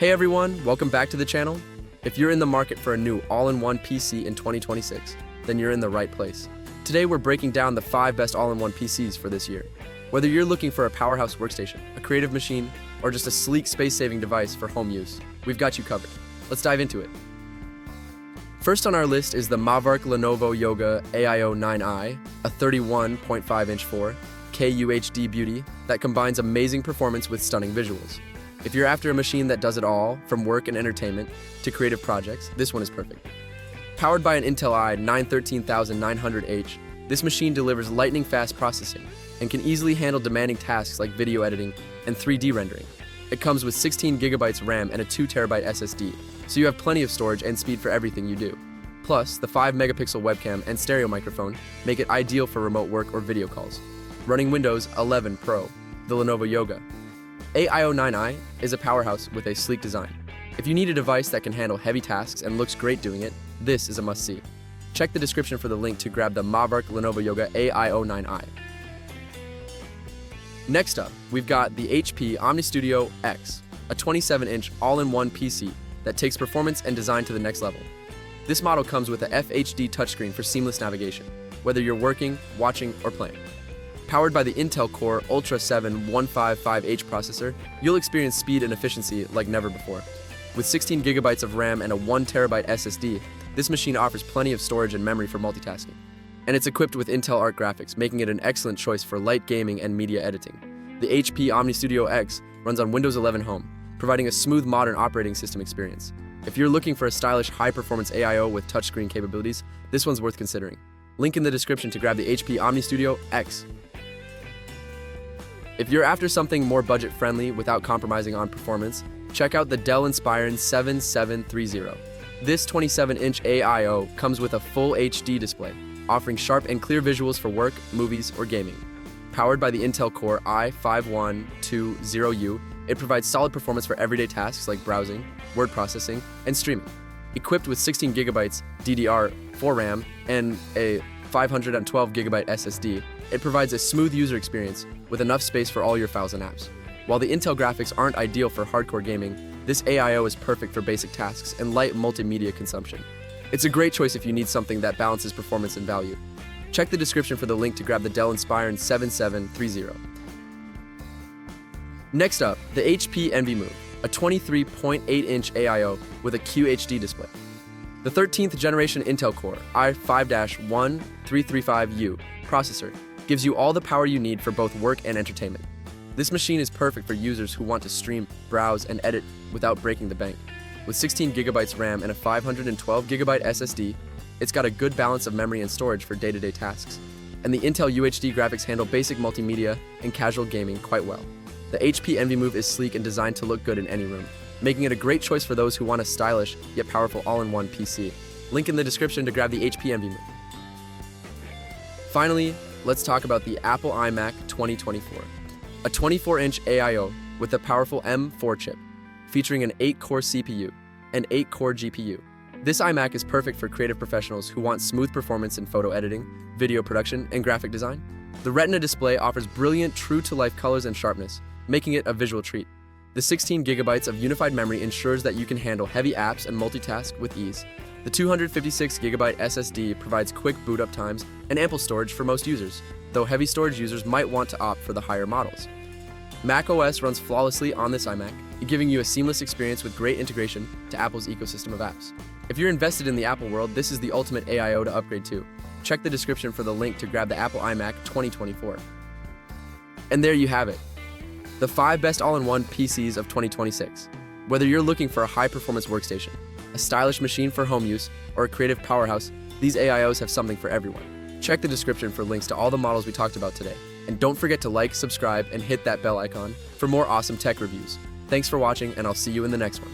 Hey everyone, welcome back to the channel. If you're in the market for a new all-in-one PC in 2026, then you're in the right place. Today we're breaking down the 5 best all-in-one PCs for this year. Whether you're looking for a powerhouse workstation, a creative machine, or just a sleek space-saving device for home use, we've got you covered. Let's dive into it. First on our list is the Mavark Lenovo Yoga AIO 9i, a 31.5-inch 4K UHD beauty that combines amazing performance with stunning visuals. If you're after a machine that does it all, from work and entertainment to creative projects, this one is perfect. Powered by an Intel i9-13900H, this machine delivers lightning-fast processing and can easily handle demanding tasks like video editing and 3D rendering. It comes with 16 GB RAM and a 2TB SSD, so you have plenty of storage and speed for everything you do. Plus, the 5-megapixel webcam and stereo microphone make it ideal for remote work or video calls. Running Windows 11 Pro, the Lenovo Yoga AIO 9i is a powerhouse with a sleek design. If you need a device that can handle heavy tasks and looks great doing it, this is a must-see. Check the description for the link to grab the Mavark Lenovo Yoga AIO 9i. Next up, we've got the HP OmniStudio X, a 27-inch all-in-one PC that takes performance and design to the next level. This model comes with a FHD touchscreen for seamless navigation, whether you're working, watching, or playing. Powered by the Intel Core Ultra 7 155H processor, you'll experience speed and efficiency like never before. With 16 GB of RAM and a 1TB SSD, this machine offers plenty of storage and memory for multitasking. And it's equipped with Intel Arc graphics, making it an excellent choice for light gaming and media editing. The HP OmniStudio X runs on Windows 11 Home, providing a smooth modern operating system experience. If you're looking for a stylish high-performance AIO with touchscreen capabilities, this one's worth considering. Link in the description to grab the HP OmniStudio X. If you're after something more budget-friendly without compromising on performance, check out the Dell Inspiron 7730. This 27-inch AIO comes with a full HD display, offering sharp and clear visuals for work, movies, or gaming. Powered by the Intel Core i5120U, it provides solid performance for everyday tasks like browsing, word processing, and streaming. Equipped with 16 GB DDR4 RAM and a 512GB SSD, it provides a smooth user experience with enough space for all your files and apps. While the Intel graphics aren't ideal for hardcore gaming, this AIO is perfect for basic tasks and light multimedia consumption. It's a great choice if you need something that balances performance and value. Check the description for the link to grab the Dell Inspiron 7730. Next up, the HP Envy Move, a 23.8-inch AIO with a QHD display. The 13th generation Intel Core i5-1335U processor gives you all the power you need for both work and entertainment. This machine is perfect for users who want to stream, browse, and edit without breaking the bank. With 16 GB RAM and a 512GB SSD, it's got a good balance of memory and storage for day-to-day tasks. And the Intel UHD graphics handle basic multimedia and casual gaming quite well. The HP Envy Move is sleek and designed to look good in any room, making it a great choice for those who want a stylish yet powerful all-in-one PC. Link in the description to grab the HP Envy Move. Finally, let's talk about the Apple iMac 2024, a 24-inch AIO with a powerful M4 chip, featuring an 8-core CPU and 8-core GPU. This iMac is perfect for creative professionals who want smooth performance in photo editing, video production, and graphic design. The Retina display offers brilliant, true-to-life colors and sharpness, making it a visual treat. The 16 GB of unified memory ensures that you can handle heavy apps and multitask with ease. The 256GB SSD provides quick boot-up times and ample storage for most users, though heavy storage users might want to opt for the higher models. macOS runs flawlessly on this iMac, giving you a seamless experience with great integration to Apple's ecosystem of apps. If you're invested in the Apple world, this is the ultimate AIO to upgrade to. Check the description for the link to grab the Apple iMac 2024. And there you have it, the 5 best all-in-one PCs of 2026. Whether you're looking for a high-performance workstation, a stylish machine for home use, or a creative powerhouse, these AIOs have something for everyone. Check the description for links to all the models we talked about today. And don't forget to like, subscribe, and hit that bell icon for more awesome tech reviews. Thanks for watching, and I'll see you in the next one.